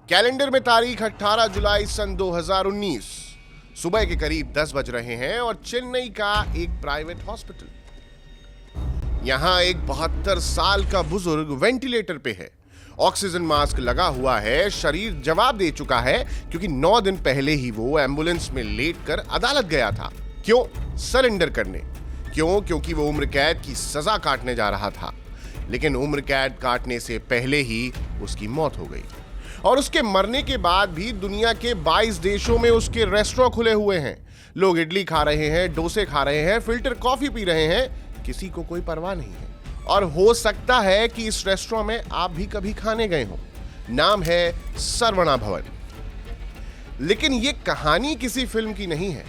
Calendar में तारीख 18 जुलाई सन 2019। सुबह के करीब 10 बज रहे हैं और चेन्नई का एक प्राइवेट हॉस्पिटल। यहां एक 72 साल का बुजुर्ग वेंटिलेटर पे है। ऑक्सीजन मास्क लगा हुआ है। शरीर जवाब दे चुका है क्योंकि 9 दिन पहले ही वो एम्बुलेंस में लेटकर अदालत गया था। क्यों? सरेंडर करने। क्यों? क्योंकि वो उम्र कैद की सजा काटने जा रहा था, लेकिन उम्र कैद काटने से पहले ही उसकी मौत हो गई। और उसके मरने के बाद भी दुनिया के 22 देशों में उसके रेस्टोरेंट खुले हुए हैं। लोग इडली खा रहे हैं, डोसे खा रहे हैं, फिल्टर कॉफी पी रहे हैं। किसी को कोई परवाह नहीं है। और हो सकता है कि इस रेस्टोरेंट में आप भी कभी खाने गए हो। नाम है सरवणा भवन। लेकिन ये कहानी किसी फिल्म की नहीं है।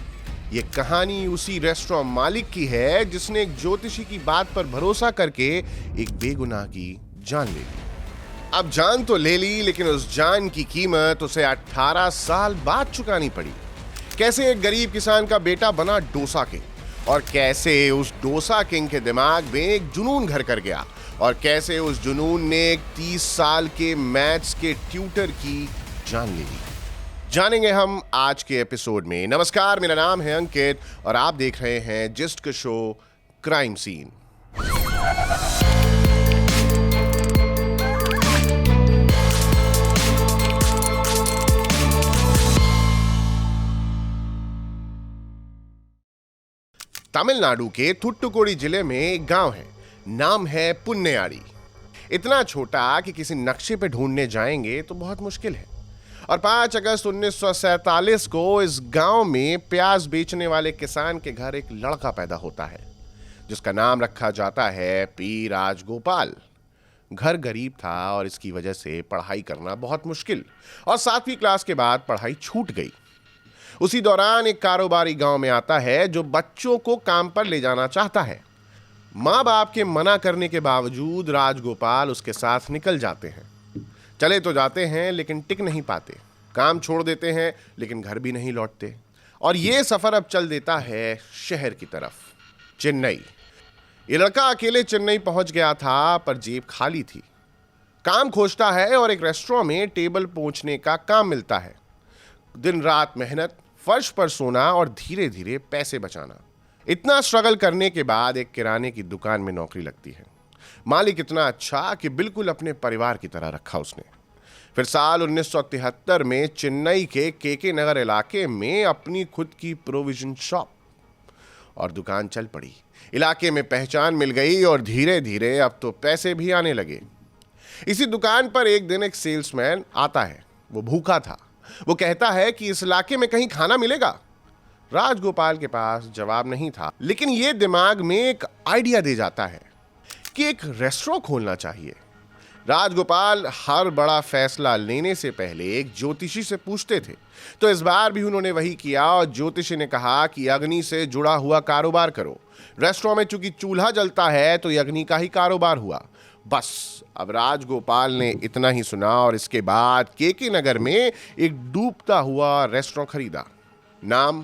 ये कहानी उसी रेस्टोरेंट मालिक की है जिसने एक ज्योतिषी की बात पर भरोसा करके एक बेगुनाह की जान ले ली। अब जान तो ले ली, लेकिन उस जान की कीमत उसे 18 साल बाद चुकानी पड़ी। कैसे एक गरीब किसान का बेटा बना डोसा किंग, और कैसे उस डोसा किंग के दिमाग में एक जुनून घर कर गया, और कैसे उस जुनून ने एक 30 साल के मैथ्स के ट्यूटर की जान ले ली, जानेंगे हम आज के एपिसोड में। नमस्कार, मेरा नाम है अंकित और आप देख रहे हैं जिस्ट का शो क्राइम सीन। तमिलनाडु के थुट्टुकोडी जिले में एक गांव है। नाम है पुन्नेयारी। इतना छोटा कि किसी नक्शे पे ढूंढने जाएंगे तो बहुत मुश्किल है। और 5 अगस्त 1947 को इस गांव में प्याज बेचने वाले किसान के घर एक लड़का पैदा होता है जिसका नाम रखा जाता है पी राजगोपाल। घर गरीब था और इसकी वजह से पढ़ाई करना बहुत मुश्किल, और 7वीं क्लास के बाद पढ़ाई छूट गई। उसी दौरान एक कारोबारी गांव में आता है जो बच्चों को काम पर ले जाना चाहता है। माँ बाप के मना करने के बावजूद राजगोपाल उसके साथ निकल जाते हैं। चले तो जाते हैं लेकिन टिक नहीं पाते। काम छोड़ देते हैं लेकिन घर भी नहीं लौटते। और ये सफर अब चल देता है शहर की तरफ, चेन्नई। ये लड़का अकेले चेन्नई पहुंच गया था, पर जेब खाली थी। काम खोजता है और एक रेस्टोरेंट में टेबल पोंछने का काम मिलता है। दिन रात मेहनत, फर्श पर सोना और धीरे धीरे पैसे बचाना। इतना स्ट्रगल करने के बाद एक किराने की दुकान में नौकरी लगती है। मालिक इतना अच्छा कि बिल्कुल अपने परिवार की तरह रखा उसने। फिर साल 1973 में चेन्नई के केके नगर इलाके में अपनी खुद की प्रोविजन शॉप और दुकान चल पड़ी। इलाके में पहचान मिल गई और धीरे धीरे अब तो पैसे भी आने लगे। इसी दुकान पर एक दिन एक सेल्समैन आता है। वो भूखा था। वो कहता है कि इस इलाके में कहीं खाना मिलेगा। राजगोपाल के पास जवाब नहीं था, लेकिन ये दिमाग में एक आइडिया दे जाता है कि एक रेस्टोरेंट खोलना चाहिए। राजगोपाल हर बड़ा फैसला लेने से पहले एक ज्योतिषी से पूछते थे, तो इस बार भी उन्होंने वही किया और ज्योतिषी ने कहा कि अग्नि से जुड़ा हुआ कारोबार करो। रेस्टोरेंट में चूंकि चूल्हा जलता है तो ये अग्नि का ही कारोबार हुआ। बस अब राजगोपाल ने इतना ही सुना और इसके बाद केके नगर में एक डूबता हुआ रेस्टोरेंट खरीदा। नाम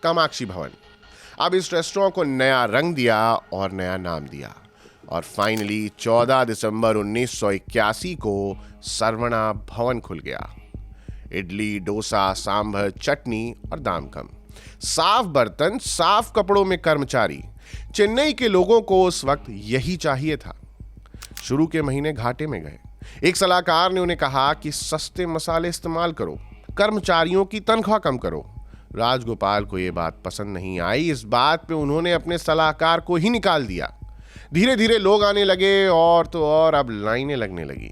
कामाक्षी भवन। अब इस रेस्टोरेंट को नया रंग दिया और नया नाम दिया, और फाइनली 14 दिसंबर 1981 को सरवणा भवन खुल गया। इडली, डोसा, सांभर, चटनी और दाम कम। साफ बर्तन, साफ कपड़ों में कर्मचारी। चेन्नई के लोगों को उस वक्त यही चाहिए था। शुरू के महीने घाटे में गए। एक सलाहकार ने उन्हें कहा कि सस्ते मसाले इस्तेमाल करो, कर्मचारियों की तनख्वाह कम करो। राजगोपाल को यह बात पसंद नहीं आई। इस बात पे उन्होंने अपने सलाहकार को ही निकाल दिया। धीरे धीरे लोग आने लगे और तो और अब लाइनें लगने लगी।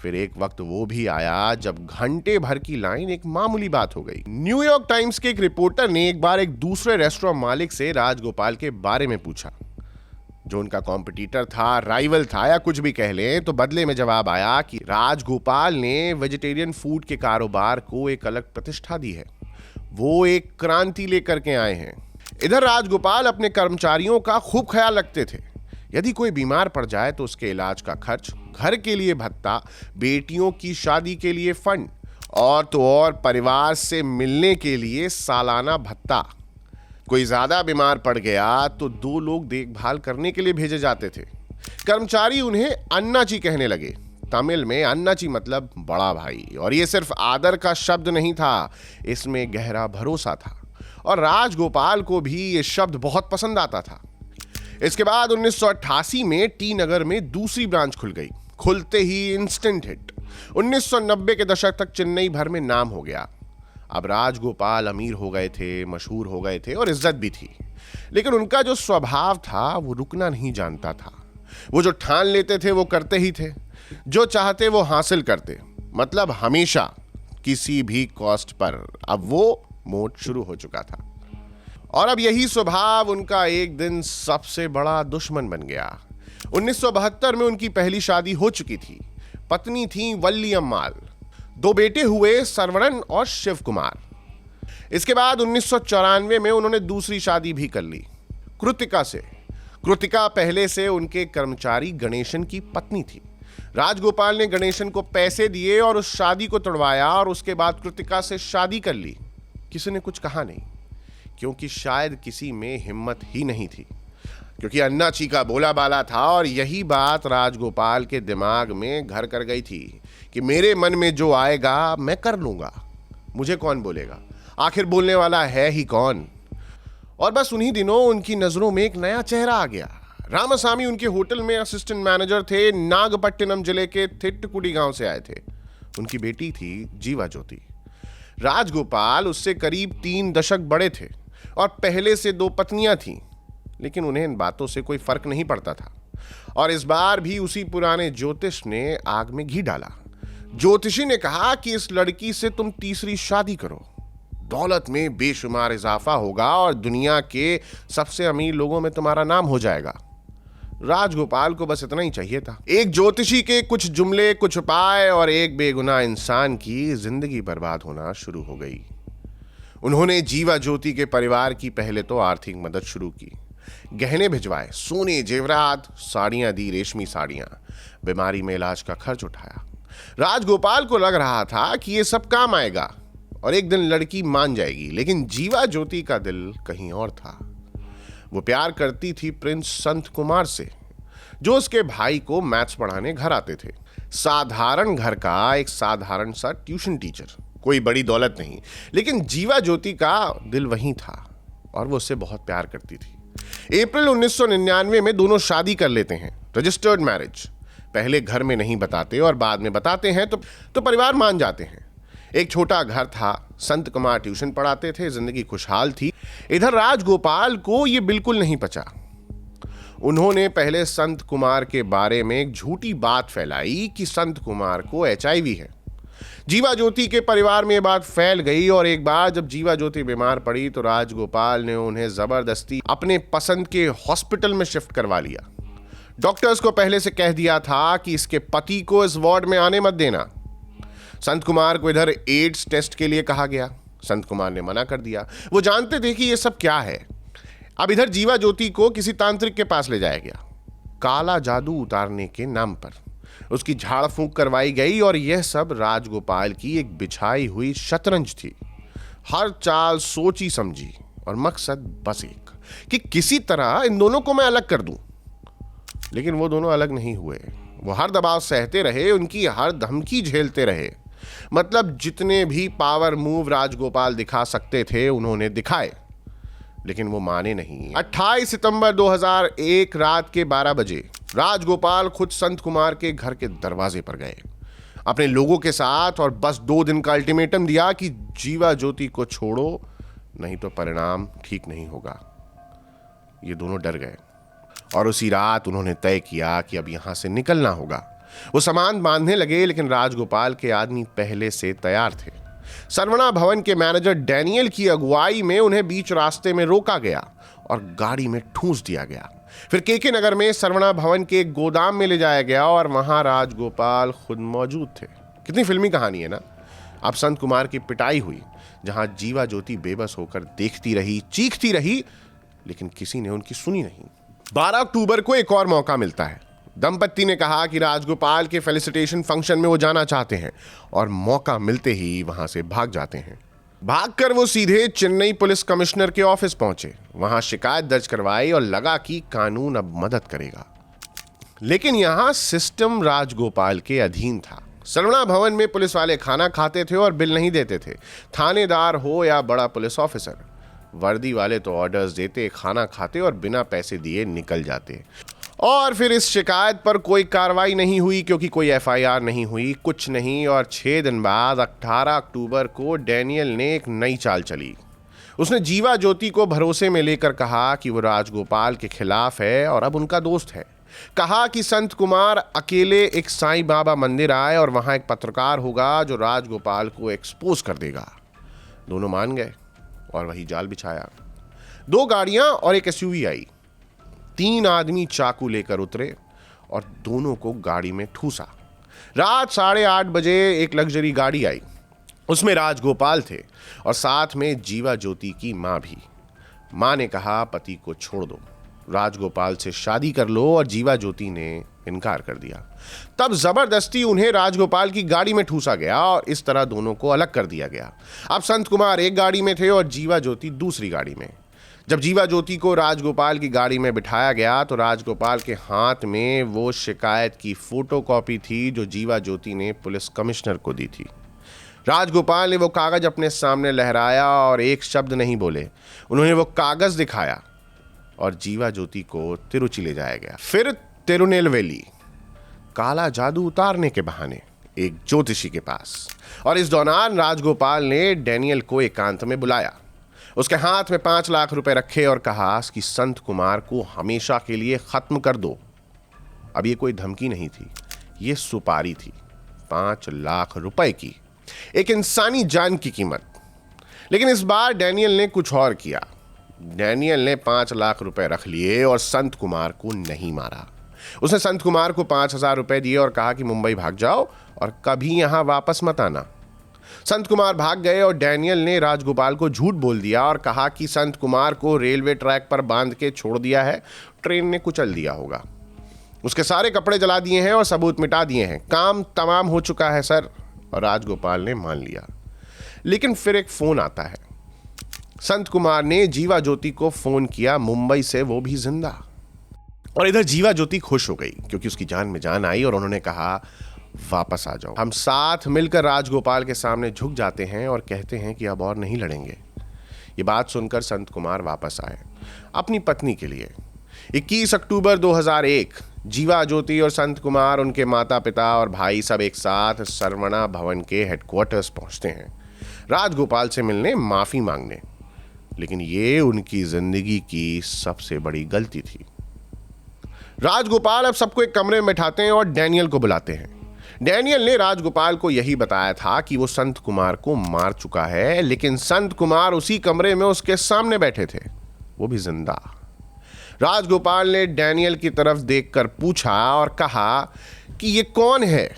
फिर एक वक्त वो भी आया जब घंटे भर की लाइन एक मामूली बात हो गई। न्यूयॉर्क टाइम्स के एक रिपोर्टर ने एक बार एक दूसरे रेस्टोरेंट मालिक से राजगोपाल के बारे में पूछा, जो उनका कॉम्पिटिटर था, राइवल था या कुछ भी कह लें, तो बदले में जवाब आया कि राजगोपाल ने वेजिटेरियन फूड के कारोबार को एक अलग प्रतिष्ठा दी है। वो एक क्रांति लेकर के आए हैं। इधर राजगोपाल अपने कर्मचारियों का खूब ख्याल रखते थे। यदि कोई बीमार पड़ जाए तो उसके इलाज का खर्च, घर के लिए भत्ता, बेटियों की शादी के लिए फंड, और तो और परिवार से मिलने के लिए सालाना भत्ता। कोई ज्यादा बीमार पड़ गया तो 2 लोग देखभाल करने के लिए भेजे जाते थे। कर्मचारी उन्हें अन्ना जी कहने लगे। तमिल में अन्नाची मतलब बड़ा भाई, और ये सिर्फ आदर का शब्द नहीं था, इसमें गहरा भरोसा था और राजगोपाल को भी ये शब्द बहुत पसंद आता था। इसके बाद 1988 में टी नगर में दूसरी ब्रांच खुल गई। खुलते ही इंस्टेंट हिट। 1990 के दशक तक चेन्नई भर में नाम हो गया। अब राजगोपाल अमीर हो गए थे, मशहूर हो गए थे और इज्जत भी थी, लेकिन उनका जो स्वभाव था वो रुकना नहीं जानता था। वो जो ठान लेते थे वो करते ही थे, जो चाहते वो हासिल करते, मतलब हमेशा किसी भी कॉस्ट पर। अब वो मोड शुरू हो चुका था और अब यही स्वभाव उनका एक दिन सबसे बड़ा दुश्मन बन गया। 1972 में उनकी पहली शादी हो चुकी थी। पत्नी थी वल्ली अम्माल, 2 बेटे हुए सरवणन और शिव कुमार। इसके बाद 1994 में उन्होंने दूसरी शादी भी कर ली, कृतिका से। कृतिका पहले से उनके कर्मचारी गणेशन की पत्नी थी। राजगोपाल ने गणेशन को पैसे दिए और उस शादी को तोड़वाया और उसके बाद कृतिका से शादी कर ली। किसी ने कुछ कहा नहीं, क्योंकि शायद किसी में हिम्मत ही नहीं थी, क्योंकि अन्नाची का बोला बाला था और यही बात राजगोपाल के दिमाग में घर कर गई थी कि मेरे मन में जो आएगा मैं कर लूंगा, मुझे कौन बोलेगा, आखिर बोलने वाला है ही कौन। और बस उन्हीं दिनों उनकी नजरों में एक नया चेहरा आ गया। रामासामी उनके होटल में असिस्टेंट मैनेजर थे, नागपट्टिनम जिले के थिट्टकुडी गांव से आए थे। उनकी बेटी थी जीवा ज्योति। राजगोपाल उससे करीब 3 दशक बड़े थे और पहले से 2 पत्नियां थीं, लेकिन उन्हें इन बातों से कोई फर्क नहीं पड़ता था। और इस बार भी उसी पुराने ज्योतिष ने आग में घी डाला। ज्योतिषी ने कहा कि इस लड़की से तुम तीसरी शादी करो, दौलत में बेशुमार इजाफा होगा और दुनिया के सबसे अमीर लोगों में तुम्हारा नाम हो जाएगा। राजगोपाल को बस इतना ही चाहिए था, एक ज्योतिषी के कुछ जुमले, कुछ उपाय, और एक बेगुनाह इंसान की जिंदगी बर्बाद होना शुरू हो गई। उन्होंने जीवा ज्योति के परिवार की पहले तो आर्थिक मदद शुरू की, गहने भिजवाए, सोने जेवरात, साड़ियां दी, रेशमी साड़ियां, बीमारी में इलाज का खर्च उठाया। राजगोपाल को लग रहा था कि ये सब काम आएगा और एक दिन लड़की मान जाएगी, लेकिन जीवा ज्योति का दिल कहीं और था। वो प्यार करती थी प्रिंस संत कुमार से, जो उसके भाई को मैथ्स पढ़ाने घर आते थे। साधारण घर का एक साधारण सा ट्यूशन टीचर, कोई बड़ी दौलत नहीं, लेकिन जीवा ज्योति का दिल वहीं था और वो उससे बहुत प्यार करती थी। अप्रैल 1999 में दोनों शादी कर लेते हैं, रजिस्टर्ड मैरिज। पहले घर में नहीं बताते और बाद में बताते हैं तो परिवार मान जाते हैं। एक छोटा घर था, संत कुमार ट्यूशन पढ़ाते थे, जिंदगी खुशहाल थी। इधर राजगोपाल को यह बिल्कुल नहीं पचा। उन्होंने पहले संत कुमार के बारे में एक झूठी बात फैलाई कि संत कुमार को HIV है। जीवा ज्योति के परिवार में यह बात फैल गई और एक बार जब जीवा ज्योति बीमार पड़ी तो राजगोपाल ने उन्हें जबरदस्ती अपने पसंद के हॉस्पिटल में शिफ्ट करवा लिया। डॉक्टर्स को पहले से कह दिया था कि इसके पति को इस वार्ड में आने मत देना। संत कुमार को इधर एड्स टेस्ट के लिए कहा गया, संत कुमार ने मना कर दिया। वो जानते थे कि ये सब क्या है। अब इधर जीवा ज्योति को किसी तांत्रिक के पास ले जाया गया, काला जादू उतारने के नाम पर। उसकी झाड़ फूंक करवाई गई और यह सब राजगोपाल की एक बिछाई हुई शतरंज थी। हर चाल सोची समझी और मकसद बस एक कि किसी तरह इन दोनों को मैं अलग कर दूं। लेकिन वो दोनों अलग नहीं हुए। वो हर दबाव सहते रहे, उनकी हर धमकी झेलते रहे। मतलब जितने भी पावर मूव राजगोपाल दिखा सकते थे उन्होंने दिखाए, लेकिन वो माने नहीं। 28 सितंबर 2001 रात के 12 बजे राजगोपाल खुद संत कुमार के घर के दरवाजे पर गए अपने लोगों के साथ और बस 2 दिन का अल्टीमेटम दिया कि जीवा ज्योति को छोड़ो, नहीं तो परिणाम ठीक नहीं होगा। ये दोनों डर गए और उसी रात उन्होंने तय किया कि अब यहां से निकलना होगा। वो सामान बांधने लगे, लेकिन राजगोपाल के आदमी पहले से तैयार थे। सरवणा भवन के मैनेजर डैनियल की अगुवाई में उन्हें बीच रास्ते में रोका गया और गाड़ी में ठूंस दिया गया। फिर केके नगर में सरवणा भवन के एक गोदाम में ले जाया गया और वहां राजगोपाल खुद मौजूद थे। कितनी फिल्मी कहानी है ना। अब संत कुमार की पिटाई हुई, जहां जीवा ज्योति बेबस होकर देखती रही, चीखती रही, लेकिन किसी ने उनकी सुनी नहीं। 12 अक्टूबर को एक और मौका मिलता है। दंपत्ति ने कहा कि राजगोपाल के फेलिसिटेशन फंक्शन में वो जाना चाहते हैं और मौका मिलते ही वहां से भाग जाते हैं। भागकर वो सीधे चेन्नई पुलिस कमिश्नर के ऑफिस पहुंचे। वहां शिकायत दर्ज करवाई और लगा कि कानून अब मदद करेगा। लेकिन यहां सिस्टम राजगोपाल के अधीन था। सरवणा भवन में पुलिस वाले खाना खाते थे और बिल नहीं देते थे। थानेदार हो या बड़ा पुलिस ऑफिसर, वर्दी वाले तो ऑर्डर्स देते, खाना खाते और बिना पैसे दिए निकल जाते। और फिर इस शिकायत पर कोई कार्रवाई नहीं हुई क्योंकि कोई एफआईआर नहीं हुई, कुछ नहीं। और 6 दिन बाद 18 अक्टूबर को डैनियल ने एक नई चाल चली। उसने जीवा ज्योति को भरोसे में लेकर कहा कि वो राजगोपाल के खिलाफ है और अब उनका दोस्त है। कहा कि संत कुमार अकेले एक साईं बाबा मंदिर आए और वहां एक पत्रकार होगा जो राजगोपाल को एक्सपोज कर देगा। दोनों मान गए और वही जाल बिछाया। 2 गाड़ियां और एक एसयूवी आई। 3 आदमी चाकू लेकर उतरे और दोनों को गाड़ी में ठूसा। रात 8:30 बजे एक लग्जरी गाड़ी आई। उसमें राजगोपाल थे और साथ में जीवा ज्योति की मां भी। मां ने कहा, पति को छोड़ दो, राजगोपाल से शादी कर लो, और जीवा ज्योति ने इनकार कर दिया। तब जबरदस्ती उन्हें राजगोपाल की गाड़ी में ठूसा गया और इस तरह दोनों को अलग कर दिया गया। अब संत कुमार एक गाड़ी में थे और जीवा ज्योति दूसरी गाड़ी में। जब जीवा ज्योति को राजगोपाल की गाड़ी में बिठाया गया तो राजगोपाल के हाथ में वो शिकायत की फोटोकॉपी थी जो जीवा ज्योति ने पुलिस कमिश्नर को दी थी। राजगोपाल ने वो कागज अपने सामने लहराया और एक शब्द नहीं बोले। उन्होंने वो कागज दिखाया और जीवा ज्योति को तिरुचि ले जाया गया, फिर तिरुनेलवेली, काला जादू उतारने के बहाने एक ज्योतिषी के पास। और इस दौरान राजगोपाल ने डैनियल को एकांत में बुलाया, उसके हाथ में 5 लाख रुपए रखे और कहा कि संत कुमार को हमेशा के लिए खत्म कर दो। अब ये कोई धमकी नहीं थी, ये सुपारी थी 5 लाख रुपए की, एक इंसानी जान की कीमत। लेकिन इस बार डैनियल ने कुछ और किया। डैनियल ने 5 लाख रुपए रख लिए और संत कुमार को नहीं मारा। उसने संत कुमार को 5,000 रुपए दिए और कहा कि मुंबई भाग जाओ और कभी यहां वापस मत आना। संत कुमार भाग गए और डैनियल ने राजगोपाल को झूठ बोल दिया और कहा कि संत कुमार को रेलवे ट्रैक पर बांध के छोड़ दिया है, ट्रेन ने कुचल दिया होगा। उसके सारे कपड़े जला दिए हैं और सबूत मिटा दिए हैं, काम तमाम हो चुका है सर। और राजगोपाल ने मान लिया। लेकिन फिर एक फोन आता है। संत कुमार ने जीवा ज्योति को फोन किया, मुंबई से, वो भी जिंदा। और इधर जीवा ज्योति खुश हो गई क्योंकि उसकी जान में जान आई और उन्होंने कहा, वापस आ जाओ। हम साथ मिलकर राजगोपाल के सामने झुक जाते हैं और कहते हैं कि अब और नहीं लड़ेंगे। ये बात सुनकर संत कुमार वापस आए अपनी पत्नी के लिए। 21 अक्टूबर 2001 जीवा ज्योति और संत कुमार, उनके माता पिता और भाई सब एक साथ सरवणा भवन के हेडक्वार्टर्स पहुंचते हैं राजगोपाल से मिलने, माफी मांगने। लेकिन ये उनकी जिंदगी की सबसे बड़ी गलती थी। राजगोपाल अब सबको एक कमरे में बैठाते हैं और डैनियल को बुलाते हैं। डैनियल ने राजगोपाल को यही बताया था कि वो संत कुमार को मार चुका है, लेकिन संत कुमार उसी कमरे में उसके सामने बैठे थे, वो भी जिंदा। राजगोपाल ने डैनियल की तरफ देखकर पूछा और कहा कि ये कौन है,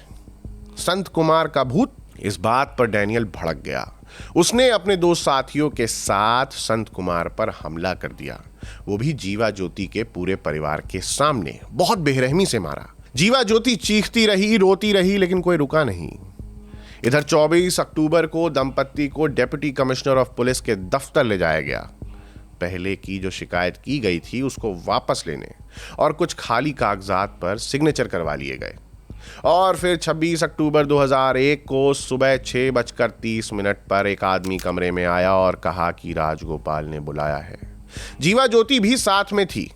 संत कुमार का भूत? इस बात पर डैनियल भड़क गया। उसने अपने 2 साथियों के साथ संत कुमार पर हमला कर दिया, वो भी जीवा ज्योति के पूरे परिवार के सामने, बहुत बेरहमी से मारा। जीवा ज्योति चीखती रही, रोती रही, लेकिन कोई रुका नहीं। इधर 24 अक्टूबर को दंपत्ति को डिप्टी कमिश्नर ऑफ पुलिस के दफ्तर ले जाया गया। पहले की जो शिकायत की गई थी उसको वापस लेने और कुछ खाली कागजात पर सिग्नेचर करवा लिए गए। और फिर 26 अक्टूबर 2001 को सुबह 6:30 पर एक आदमी कमरे में आया और कहा कि राजगोपाल ने बुलाया है। जीवा ज्योति भी साथ में थी।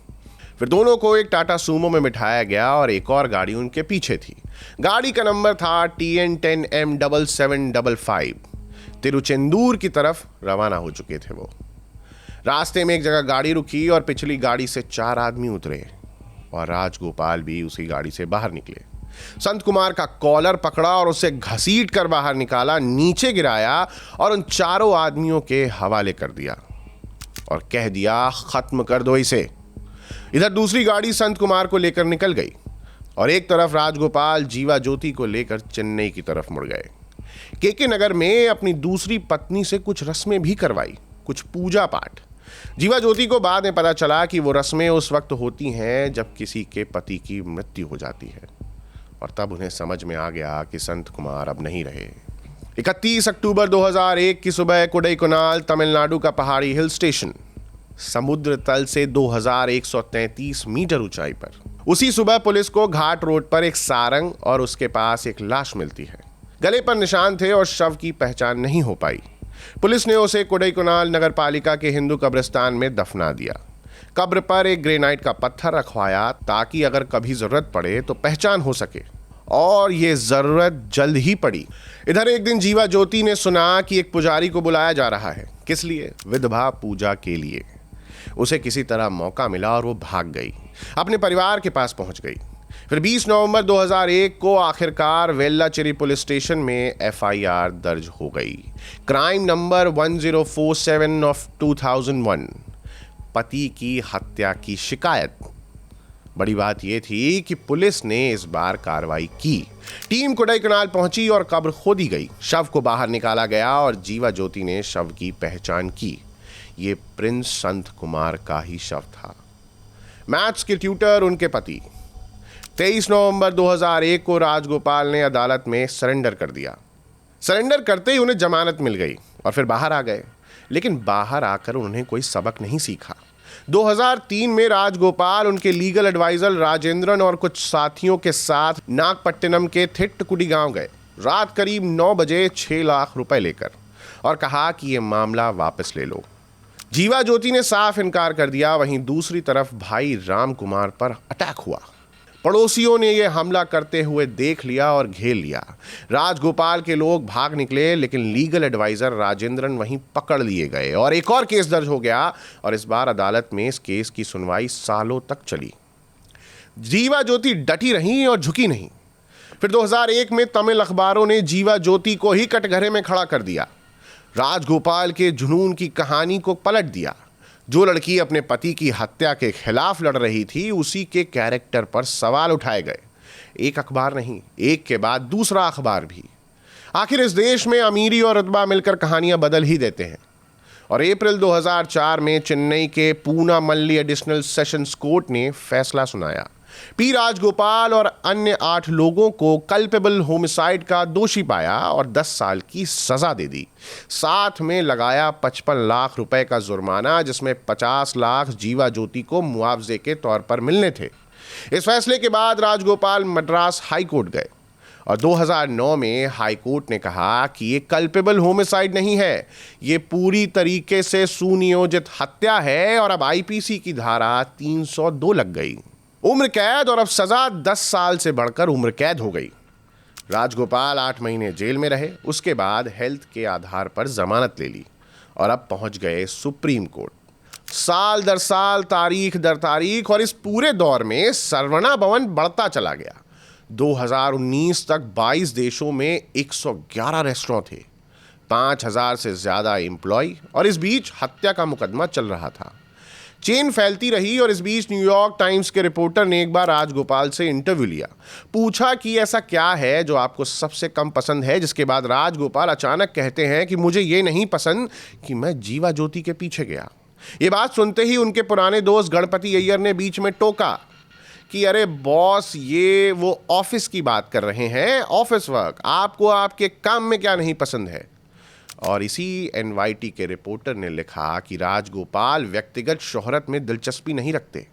फिर दोनों को एक टाटा सूमो में बिठाया गया और एक और गाड़ी उनके पीछे थी। गाड़ी का नंबर था TN10M7755। तिरुचेंदूर की तरफ रवाना हो चुके थे वो। रास्ते में एक जगह गाड़ी रुकी और पिछली गाड़ी से 4 आदमी उतरे और राजगोपाल भी उसी गाड़ी से बाहर निकले। संत कुमार का कॉलर पकड़ा और उसे घसीट कर बाहर निकाला, नीचे गिराया और उन 4 आदमियों के हवाले कर दिया और कह दिया, खत्म कर दो इसे। इधर दूसरी गाड़ी संत कुमार को लेकर निकल गई और एक तरफ राजगोपाल जीवा ज्योति को लेकर चेन्नई की तरफ मुड़ गए। केके नगर में अपनी दूसरी पत्नी से कुछ रस्में भी करवाई, कुछ पूजा पाठ। जीवा ज्योति को बाद में पता चला कि वो रस्में उस वक्त होती हैं जब किसी के पति की मृत्यु हो जाती है, और तब उन्हें समझ में आ गया कि संत कुमार अब नहीं रहे। 31 अक्टूबर 2001 की सुबह कोडाईकनाल, तमिलनाडु का पहाड़ी हिल स्टेशन, समुद्र तल से 2133 मीटर ऊंचाई पर, उसी सुबह पुलिस को घाट रोड पर एक सारंग और उसके पास एक लाश मिलती है। गले पर निशान थे और शव की पहचान नहीं हो पाई। पुलिस ने उसे कोडाईकनाल नगर पालिका के हिंदू कब्रिस्तान में दफना दिया। कब्र पर एक ग्रेनाइट का पत्थर रखवाया ताकि अगर कभी जरूरत पड़े तो पहचान हो सके, और ये जरूरत जल्द ही पड़ी। इधर एक दिन जीवा ज्योति ने सुना कि एक पुजारी को बुलाया जा रहा है। किस लिए? विधवा पूजा के लिए। उसे किसी तरह मौका मिला और वो भाग गई, अपने परिवार के पास पहुंच गई। फिर 20 नवंबर 2001 को आखिरकार वेल्लाचेरी पुलिस स्टेशन में एफआईआर दर्ज हो गई। क्राइम नंबर 1047 ऑफ 2001, पति की हत्या की शिकायत। बड़ी बात यह थी कि पुलिस ने इस बार कार्रवाई की। टीम कोडाईकनाल पहुंची और कब्र खोदी गई। शव को बाहर निकाला गया और जीवा ज्योति ने शव की पहचान की। ये प्रिंस संत कुमार का ही शव था। मैथ्स के ट्यूटर उनके पति। 23 नवंबर 2001 को राजगोपाल ने अदालत में सरेंडर कर दिया। सरेंडर करते ही उन्हें जमानत मिल गई और फिर बाहर आ गए। लेकिन बाहर आकर उन्होंने कोई सबक नहीं सीखा। 2003 में राजगोपाल, उनके लीगल एडवाइजर राजेंद्रन और कुछ साथियों के साथ नागपट्टिनम के थिट्टकुडी गांव गए। रात करीब 9 बजे 6 लाख रुपए लेकर, और कहा कि यह मामला वापस ले लो। जीवा ज्योति ने साफ इनकार कर दिया। वहीं दूसरी तरफ भाई राम कुमार पर अटैक हुआ। पड़ोसियों ने यह हमला करते हुए देख लिया और घेर लिया। राजगोपाल के लोग भाग निकले, लेकिन लीगल एडवाइजर राजेंद्रन वहीं पकड़ लिए गए और एक और केस दर्ज हो गया। और इस बार अदालत में इस केस की सुनवाई सालों तक चली। जीवा ज्योति डटी रही और झुकी नहीं। फिर 2001 में तमिल अखबारों ने जीवा ज्योति को ही कटघरे में खड़ा कर दिया। राजगोपाल के जुनून की कहानी को पलट दिया। जो लड़की अपने पति की हत्या के खिलाफ लड़ रही थी, उसी के कैरेक्टर पर सवाल उठाए गए। एक अखबार नहीं, एक के बाद दूसरा अखबार भी। आखिर इस देश में अमीरी और रुतबा मिलकर कहानियां बदल ही देते हैं। और अप्रैल 2004 में चेन्नई के पूना मल्ली एडिशनल सेशंस कोर्ट ने फैसला सुनाया। पी राजगोपाल और अन्य 8 लोगों को कल्पेबल होमिसाइड का दोषी पाया और 10 साल की सजा दे दी। साथ में लगाया 55 लाख रुपए का जुर्माना, जिसमें 50 लाख जीवा ज्योति को मुआवजे के तौर पर मिलने थे। इस फैसले के बाद राजगोपाल मद्रास हाई कोर्ट गए और 2009 में हाई कोर्ट ने कहा कि ये कल्पेबल होमिसाइड नहीं है, ये पूरी तरीके से सुनियोजित हत्या है। और अब आईपीसी की धारा 302 लग गई। उम्र कैद, और अब सजा 10 साल से बढ़कर उम्र कैद हो गई। राजगोपाल 8 महीने जेल में रहे। उसके बाद हेल्थ के आधार पर जमानत ले ली और अब पहुंच गए सुप्रीम कोर्ट। साल दर साल, तारीख दर तारीख, और इस पूरे दौर में सरवना भवन बढ़ता चला गया। 2019 तक 22 देशों में 111 रेस्टोरेंट थे, 5000 से ज्यादा एम्प्लॉय, और इस बीच हत्या का मुकदमा चल रहा था। चेन फैलती रही। और इस बीच न्यूयॉर्क टाइम्स के रिपोर्टर ने एक बार राजगोपाल से इंटरव्यू लिया। पूछा कि ऐसा क्या है जो आपको सबसे कम पसंद है, जिसके बाद राजगोपाल अचानक कहते हैं कि मुझे ये नहीं पसंद कि मैं जीवा ज्योति के पीछे गया। ये बात सुनते ही उनके पुराने दोस्त गणपति अय्यर ने बीच में टोका कि अरे बॉस, ये वो ऑफिस की बात कर रहे हैं, ऑफिस वर्क, आपको आपके काम में क्या नहीं पसंद है। और इसी एनवाईटी के रिपोर्टर ने लिखा कि राजगोपाल व्यक्तिगत शोहरत में दिलचस्पी नहीं रखते,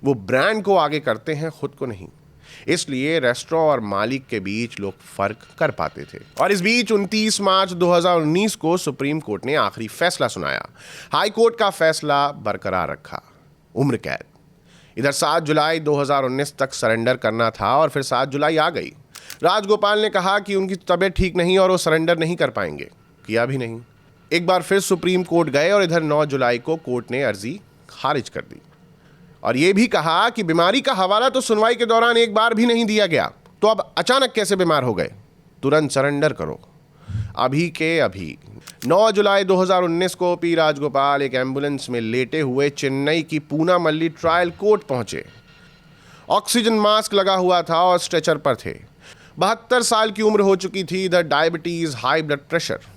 वो ब्रांड को आगे करते हैं, खुद को नहीं। इसलिए रेस्टोरेंट और मालिक के बीच लोग फर्क कर पाते थे। और इस बीच 29 मार्च 2019 को सुप्रीम कोर्ट ने आखिरी फैसला सुनाया। हाई कोर्ट का फैसला बरकरार रखा, उम्र कैद। इधर 7 जुलाई 2019 तक सरेंडर करना था और फिर 7 जुलाई आ गई। राजगोपाल ने कहा कि उनकी तबीयत ठीक नहीं और वो सरेंडर नहीं कर पाएंगे। किया भी नहीं। एक बार फिर सुप्रीम कोर्ट गए और इधर 9 जुलाई को कोर्ट ने अर्जी खारिज कर दी और यह भी कहा कि बीमारी का हवाला तो सुनवाई के दौरान एक बार भी नहीं दिया गया, तो अब अचानक कैसे बीमार हो गए? तुरंत सरेंडर करो, अभी के अभी। 9 जुलाई 2019 को पी राजगोपाल एक एम्बुलेंस में लेटे हुए चेन्नई की पूना मल्ली ट्रायल कोर्ट पहुंचे। ऑक्सीजन मास्क लगा हुआ था और स्ट्रेचर पर थे। 72 साल की उम्र हो चुकी थी। इधर डायबिटीज, हाई ब्लड प्रेशर।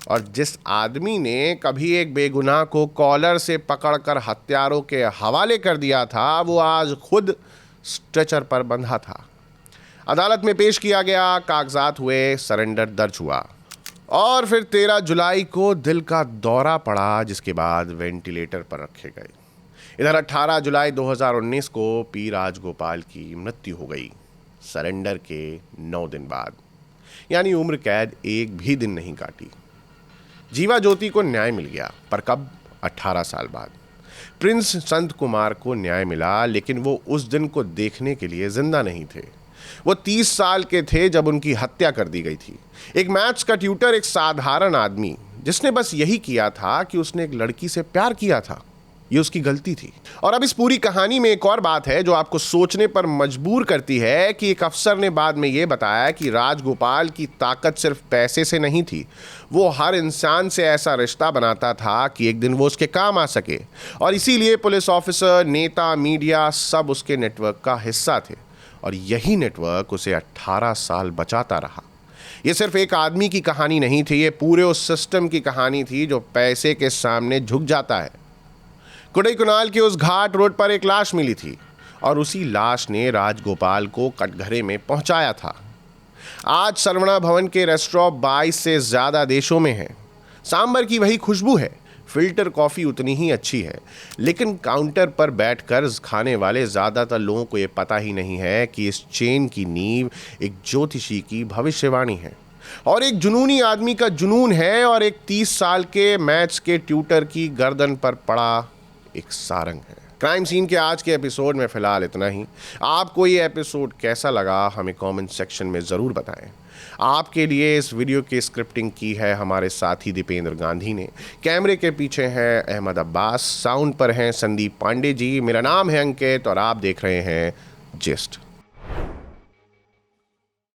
और जिस आदमी ने कभी एक बेगुनाह को कॉलर से पकड़कर हत्यारों के हवाले कर दिया था, वो आज खुद स्ट्रेचर पर बंधा था। अदालत में पेश किया गया, कागजात हुए, सरेंडर दर्ज हुआ और फिर 13 जुलाई को दिल का दौरा पड़ा, जिसके बाद वेंटिलेटर पर रखे गए। इधर 18 जुलाई 2019 को पी राजगोपाल की मृत्यु हो गई, सरेंडर के 9 दिन बाद, यानी उम्र कैद एक भी दिन नहीं काटी। जीवा ज्योति को न्याय मिल गया, पर कब? 18 साल बाद। प्रिंस संत कुमार को न्याय मिला, लेकिन वो उस दिन को देखने के लिए जिंदा नहीं थे। वो 30 साल के थे जब उनकी हत्या कर दी गई थी। एक मैथ्स का ट्यूटर, एक साधारण आदमी जिसने बस यही किया था कि उसने एक लड़की से प्यार किया था, ये उसकी गलती थी। और अब इस पूरी कहानी में एक और बात है जो आपको सोचने पर मजबूर करती है कि एक अफसर ने बाद में यह बताया कि राजगोपाल की ताकत सिर्फ पैसे से नहीं थी, वो हर इंसान से ऐसा रिश्ता बनाता था कि एक दिन वो उसके काम आ सके। और इसीलिए पुलिस ऑफिसर, नेता, मीडिया सब उसके नेटवर्क का हिस्सा थे, और यही नेटवर्क उसे 18 साल बचाता रहा। ये सिर्फ एक आदमी की कहानी नहीं थी, ये पूरे उस सिस्टम की कहानी थी जो पैसे के सामने झुक जाता है। कुनाल के उस घाट रोड पर एक लाश मिली थी, और उसी लाश ने राजगोपाल को कटघरे में पहुंचाया था। आज सरवणा भवन के रेस्टोरेंट 22 से ज्यादा देशों में हैं। सांबर की वही खुशबू है, फिल्टर कॉफी उतनी ही अच्छी है, लेकिन काउंटर पर बैठकर खाने वाले ज्यादातर लोगों को यह पता ही नहीं है कि इस चेन की नींव एक ज्योतिषी की भविष्यवाणी है, और एक जुनूनी आदमी का जुनून है, और एक 30 साल के मैथ्स के ट्यूटर की गर्दन पर पड़ा एक सारंग है। क्राइम सीन के आज के एपिसोड में फिलहाल इतना ही। आपको ये एपिसोड कैसा लगा हमें कमेंट सेक्शन में ज़रूर बताएं। आपके लिए इस वीडियो की स्क्रिप्टिंग की है हमारे साथी दीपेंद्र गांधी ने। कैमरे के पीछे हैं अहमद अब्बास, साउंड पर हैं संदीप पांडे जी। मेरा नाम है अंकित और आप देख रहे हैं जिस्ट।